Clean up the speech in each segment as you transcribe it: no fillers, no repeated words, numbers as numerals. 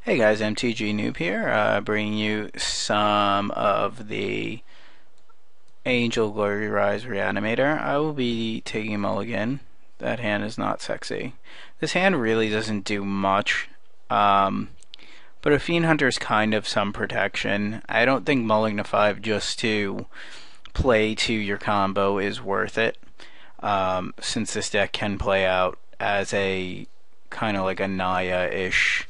Hey guys, mtgnoob here, bringing you some of the Angel Glory Rise Reanimator. I will be taking a mulligan. That hand is not sexy. This hand really doesn't do much, but a Fiend Hunter is kind of some protection. I don't think mulling to 5 just to play to your combo is worth it, since this deck can play out as a kind of like a Naya-ish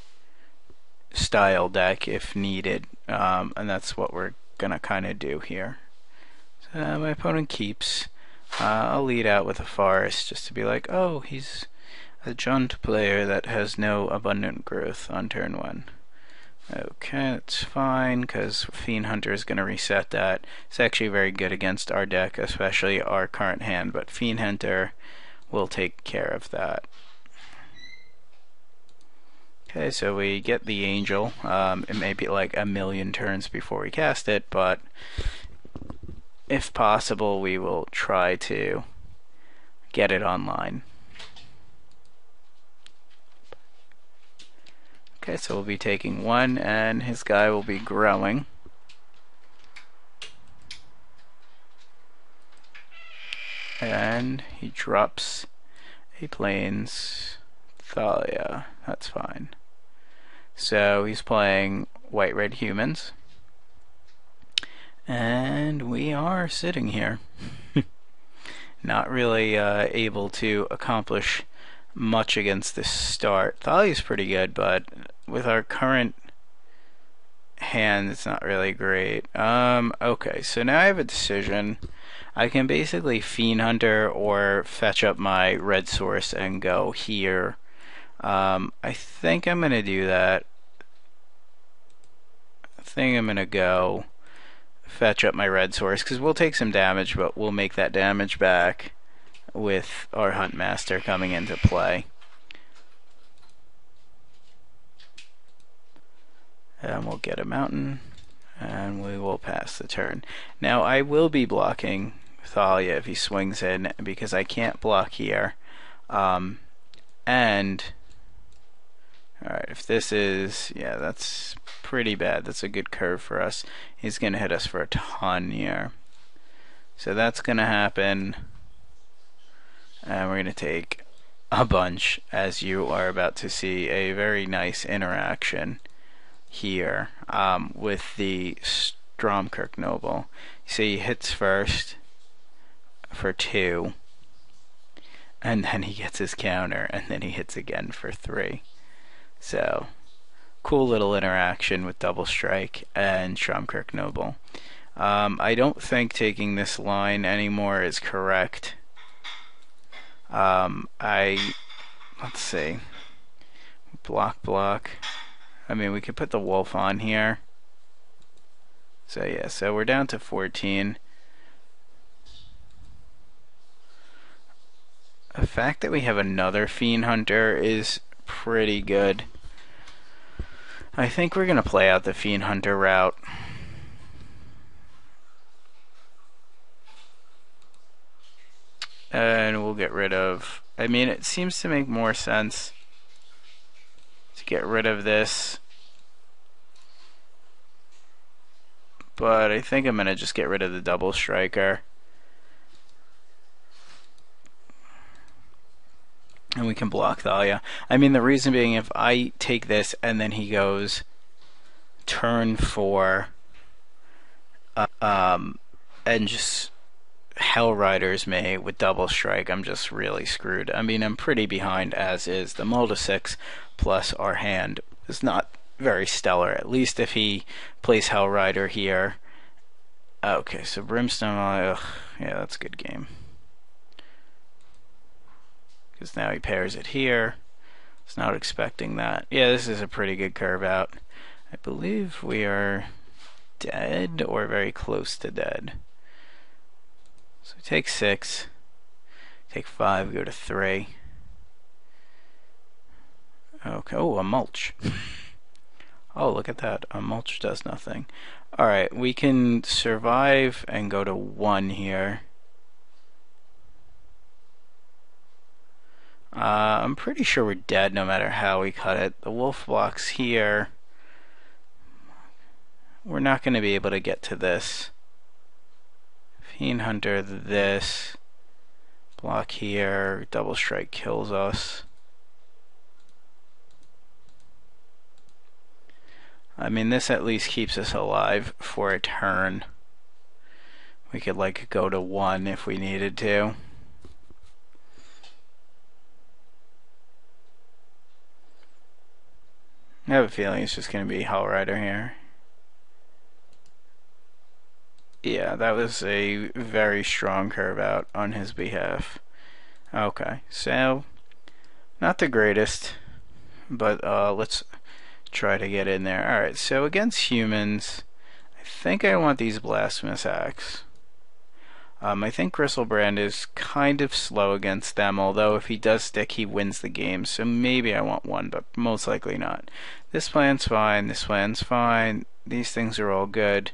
style deck if needed, and that's what we're gonna kind of do here. So my opponent keeps. I'll lead out with a forest just to be like, oh, he's a junt player that has no abundant growth on turn 1. Okay, that's fine, because Fiend Hunter is going to reset that. It's actually very good against our deck, especially our current hand, but Fiend Hunter will take care of that. Okay, so we get the Angel. It may be like a million turns before we cast it, but if possible, we will try to get it online. Okay, so we'll be taking 1, and his guy will be growing. And he drops a Plains Thalia. That's fine. So he's playing white-red humans. And we are sitting here. Not really able to accomplish much against this start. Thalia's pretty good, but with our current hand, it's not really great. Okay, so now I have a decision. I can basically Fiend Hunter or fetch up my red source and go here. I think I'm going to do that. I think I'm going to go fetch up my red source, because we'll take some damage, but we'll make that damage back with our Huntmaster coming into play. And we'll get a mountain, and we will pass the turn. Now I will be blocking Thalia if he swings in, because I can't block here. And alright, if this is, yeah, that's pretty bad. That's a good curve for us. He's going to hit us for a ton here. So that's going to happen. And we're going to take a bunch, as you are about to see a very nice interaction here with the Stromkirk Noble. You see he hits first for 2, and then he gets his counter, and then he hits again for 3. So, cool little interaction with Double Strike and Stromkirk Noble. I don't think taking this line anymore is correct. Let's see. Block. I mean, we could put the wolf on here. So yeah, so we're down to 14. The fact that we have another Fiend Hunter is pretty good. I think we're going to play out the Fiend Hunter route. And we'll get rid of... I mean, it seems to make more sense to get rid of this. But I think I'm going to just get rid of the Double Striker. And we can block Thalia. I mean, the reason being, if I take this and then he goes turn 4 and just Hell Riders me with Double Strike, I'm just really screwed. I mean, I'm pretty behind as is. The modo 6 plus our hand is not very stellar, at least if he plays Hell Rider here. Okay, so Brimstone, ugh, yeah, that's a good game. Because now he pairs it here. I was not expecting that. Yeah, this is a pretty good curve out. I believe we are dead or very close to dead. So we take 6, take 5, go to 3. Okay, oh, a mulch. Oh, look at that. A mulch does nothing. Alright, we can survive and go to 1 here. I'm pretty sure we're dead no matter how we cut it. The wolf blocks here. we're not going to be able to get to this. Fiend Hunter, this. Block here, double strike kills us. I mean, this at least keeps us alive for a turn. We could like go to 1 if we needed to. I have a feeling it's just going to be Hell Rider here. Yeah, that was a very strong curve out on his behalf. Okay, so not the greatest, but let's try to get in there. Alright, so against humans, I think I want these Blasphemous Axe. I think Gristlebrand is kind of slow against them, although if he does stick, he wins the game, so maybe I want one, but most likely not. This plan's fine, this plan's fine, these things are all good.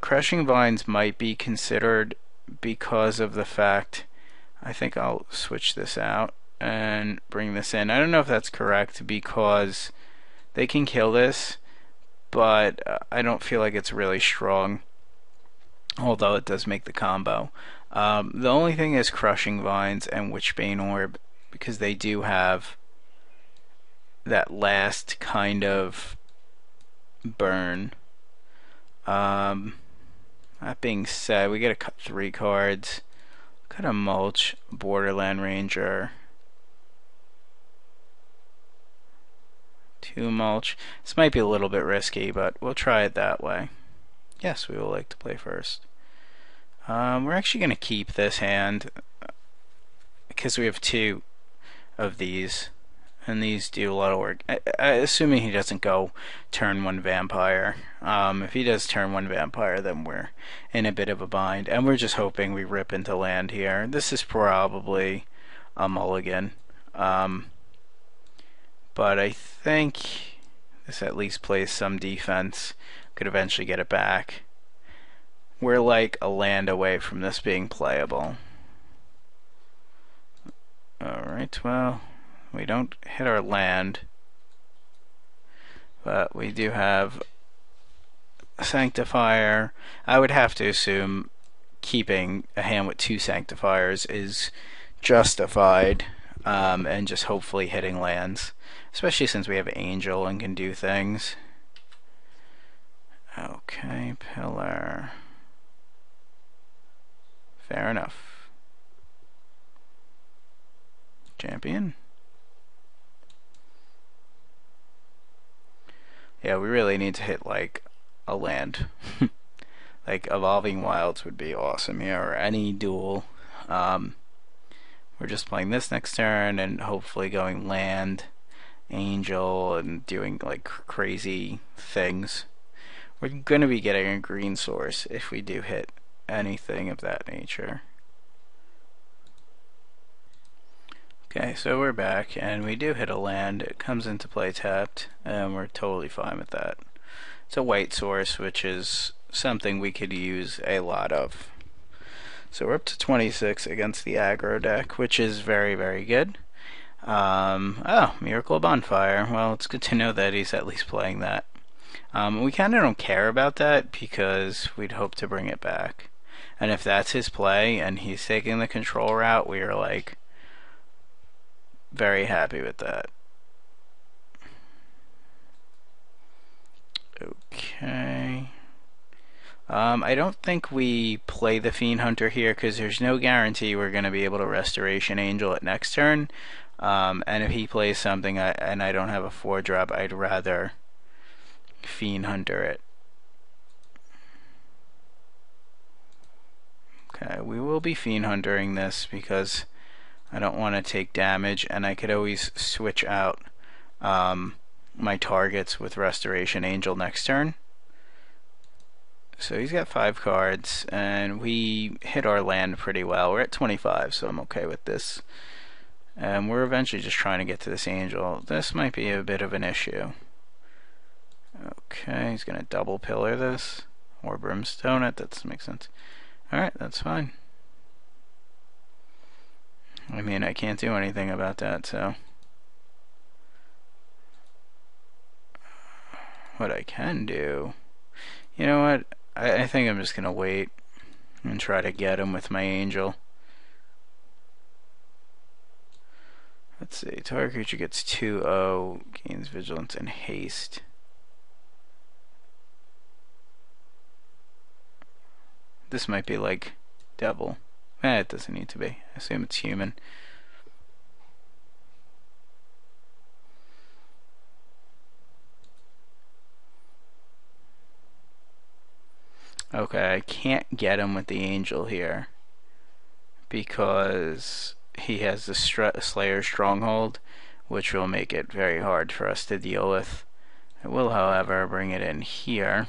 Crushing Vines might be considered because of the fact, I think I'll switch this out and bring this in. I don't know if that's correct because they can kill this, but I don't feel like it's really strong, although it does make the combo. The only thing is Crushing Vines and Witchbane Orb, because they do have that last kind of burn. That being said, we gotta cut 3 cards. Cut a Mulch, Borderland Ranger, 2 Mulch. This might be a little bit risky, but we'll try it that way. Yes, we will like to play first. We're actually gonna keep this hand because we have 2 of these, and these do a lot of work. Assuming he doesn't go turn 1 Vampire. If he does turn 1 Vampire, then we're in a bit of a bind, and we're just hoping we rip into land here. This is probably a mulligan, but I think this at least plays some defense. Could eventually get it back. We're like a land away from this being playable. Alright, well, we don't hit our land, but we do have a Sanctifier. I would have to assume keeping a hand with 2 Sanctifiers is justified, and just hopefully hitting lands, especially since we have Angel and can do things. Okay, Pillar. Fair enough. Champion. Yeah, we really need to hit like a land. Like Evolving Wilds would be awesome here, or any duel. We're just playing this next turn and hopefully going land, Angel, and doing like crazy things. We're going to be getting a green source if we do hit anything of that nature. Okay, so we're back, and we do hit a land. It comes into play tapped, and we're totally fine with that. It's a white source, which is something we could use a lot of. So we're up to 26 against the aggro deck, which is very, very good. Oh, Miracle of Bonfire. Well, it's good to know that he's at least playing that. We kind of don't care about that because we'd hope to bring it back. And if that's his play and he's taking the control route, we are like very happy with that. Okay. I don't think we play the Fiend Hunter here because there's no guarantee we're going to be able to Restoration Angel at next turn. And if he plays something and I don't have a 4-drop, I'd rather Fiend Hunter it. Okay, we will be Fiend Huntering this because I don't want to take damage, and I could always switch out my targets with Restoration Angel next turn. So he's got 5 cards, and we hit our land pretty well. We're at 25, so I'm okay with this. And we're eventually just trying to get to this Angel. This might be a bit of an issue. Okay, he's going to double pillar this, or brimstone it. That makes sense. Alright, that's fine. I mean, I can't do anything about that, so what I can do You know what? I think I'm just gonna wait and try to get him with my angel. Let's see. Target creature gets 2/0, gains vigilance and haste. This might be like devil. It doesn't need to be. I assume it's human. Okay, I can't get him with the angel here because he has the Slayer Stronghold, which will make it very hard for us to deal with. I will, however, bring it in here.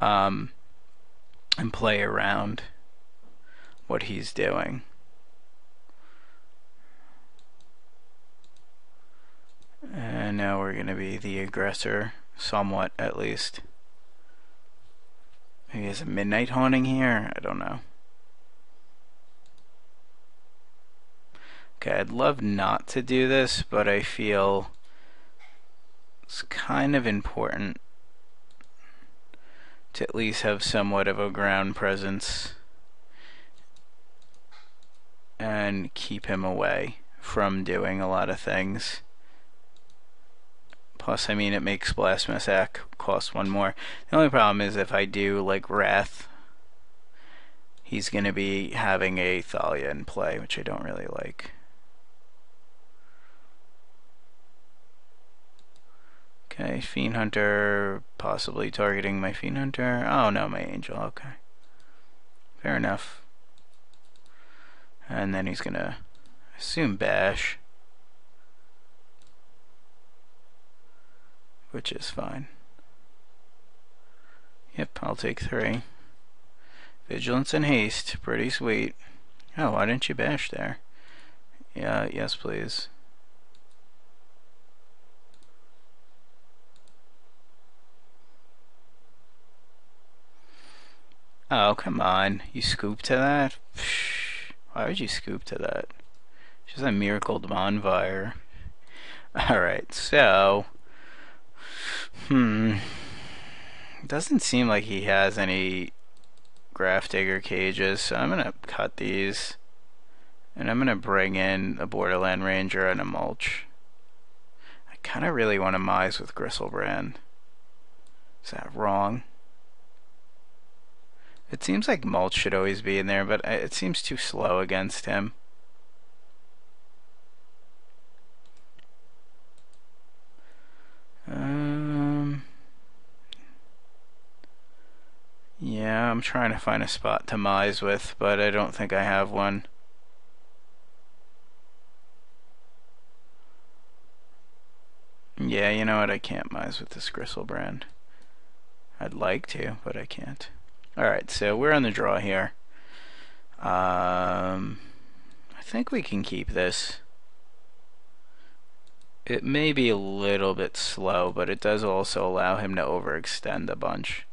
And play around what he's doing. And now we're going to be the aggressor. Somewhat, at least. Maybe he has a midnight haunting here? I don't know. Okay, I'd love not to do this, but I feel it's kind of important to at least have somewhat of a ground presence and keep him away from doing a lot of things. Plus, I mean, it makes Blasphemous cost 1 more. The only problem is if I do, like, Wrath, he's going to be having a Thalia in play, which I don't really like. Okay, Fiend Hunter, possibly targeting my Fiend Hunter. Oh, no, my Angel, okay. Fair enough. And then he's going to, assume, Bash. Which is fine. Yep, I'll take 3. Vigilance and haste, pretty sweet. Oh, why didn't you bash there? Yeah, yes please. Oh, come on. You scoop to that? Why would you scoop to that? She's a miracle bonfire. Alright, so doesn't seem like he has any Grafdigger cages, so I'm gonna cut these and I'm gonna bring in a Borderland Ranger and a Mulch. I kinda really want to Mise with Gristlebrand. Is that wrong? It seems like Mulch should always be in there, but it seems too slow against him. Yeah, I'm trying to find a spot to Mise with, but I don't think I have one. Yeah, you know what? I can't Mise with this Gristlebrand. I'd like to, but I can't. Alright, so we're on the draw here. I think we can keep this. It may be a little bit slow, but it does also allow him to overextend a bunch.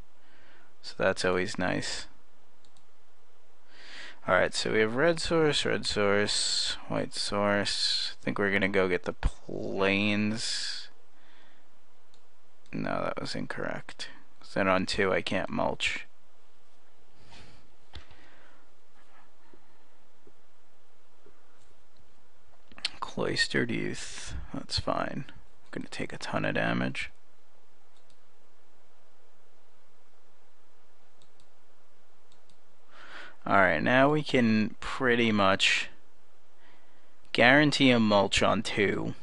So that's always nice. Alright, so we have red source, white source. I think we're gonna go get the plains. No, that was incorrect. So then on 2 I can't Mulch. Cloistered Youth. That's fine. I'm gonna take a ton of damage. Alright, now we can pretty much guarantee a Mulch on 2.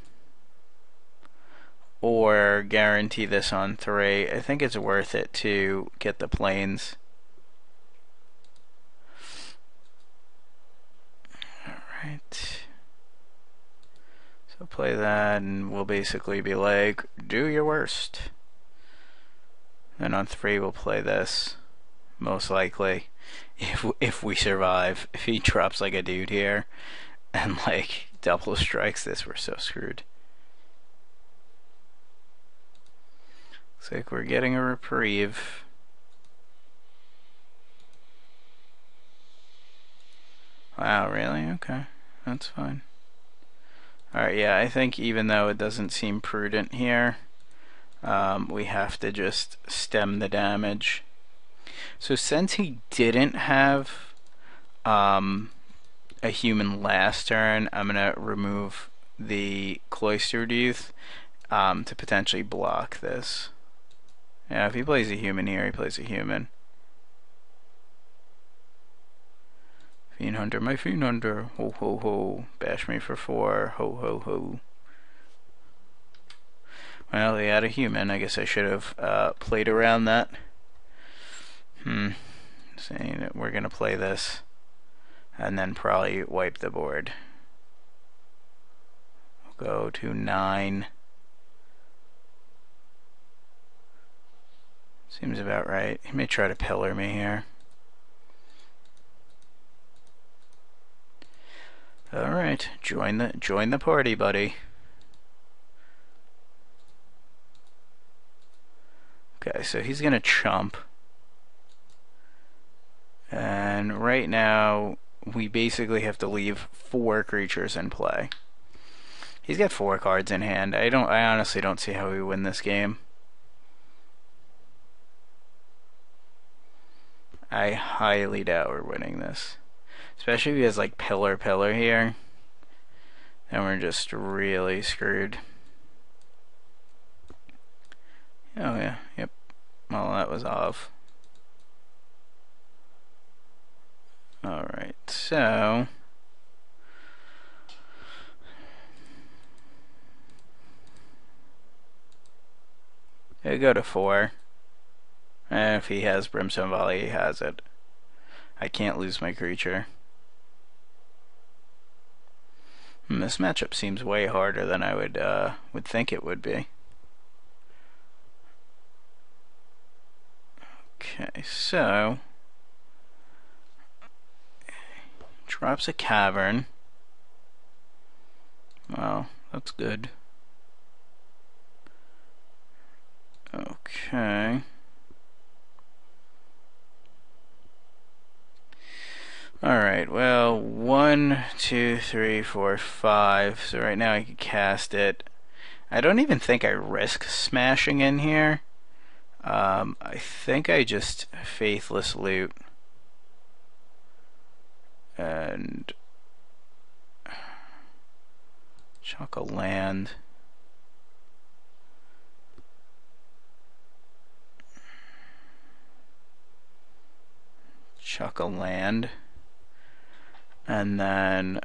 Or guarantee this on 3. I think it's worth it to get the plains. Alright. So play that and we'll basically be like, do your worst. And on 3 we'll play this. Most likely. If we survive. If he drops like a dude here and like double strikes this, we're so screwed. Looks like we're getting a reprieve. Wow, really? Okay. That's fine. Alright, yeah, I think even though it doesn't seem prudent here, we have to just stem the damage. So since he didn't have a human last turn, I'm going to remove the cloistered youth to potentially block this. Yeah, if he plays a human here, he plays a human. Fiend Hunter, my Fiend Hunter. Ho ho ho. Bash me for 4. Ho ho ho. Well, they had a human. I guess I should have played around that. Saying that we're gonna play this and then probably wipe the board. We'll go to 9. Seems about right. He may try to pillar me here. Alright, join the party, buddy. Okay, so he's gonna chump. And right now we basically have to leave 4 creatures in play. He's got 4 cards in hand. I honestly don't see how we win this game. I highly doubt we're winning this. Especially if he has like pillar here. Then we're just really screwed. Oh yeah, yep. Well, that was off. Alright, so it'll go to 4. And if he has Brimstone Volley, he has it. I can't lose my creature. This matchup seems way harder than I would think it would be. Okay, so drops a cavern. Well, that's good. Okay. Alright, well, 1, 2, 3, 4, 5. So right now I can cast it. I don't even think I risk smashing in here. I think I just faithless loot. And chuck a land. Chuck a land. And then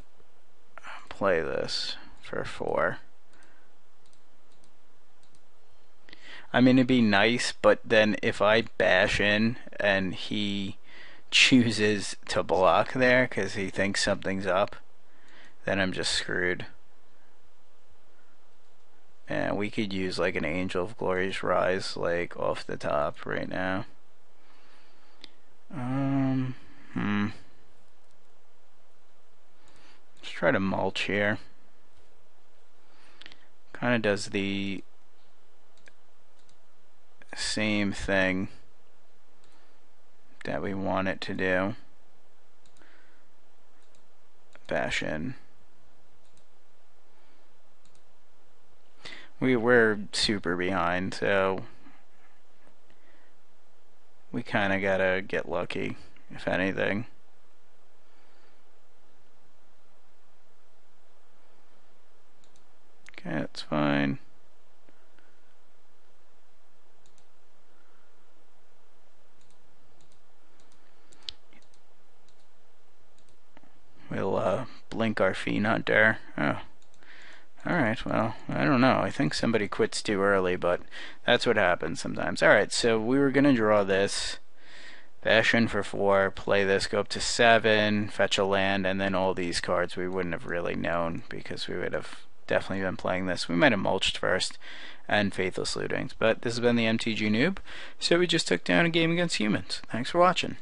play this for 4. I mean, it'd be nice, but then if I bash in and he chooses to block there because he thinks something's up, then I'm just screwed. And we could use like an Angel of Glory's Rise like off the top right now. Let's try to mulch here. Kind of does the same thing that we want it to do. Bash in. We're super behind, so we kind of gotta get lucky, if anything. Okay, that's fine. We'll blink our Fiend Hunter. Oh. Alright, well, I don't know. I think somebody quits too early, but that's what happens sometimes. Alright, so we were gonna draw this. Bash in for 4, play this, go up to 7, fetch a land, and then all these cards we wouldn't have really known because we would have definitely been playing this. We might have mulched first and faithless lootings, but this has been the MTG Noob. So we just took down a game against humans. Thanks for watching.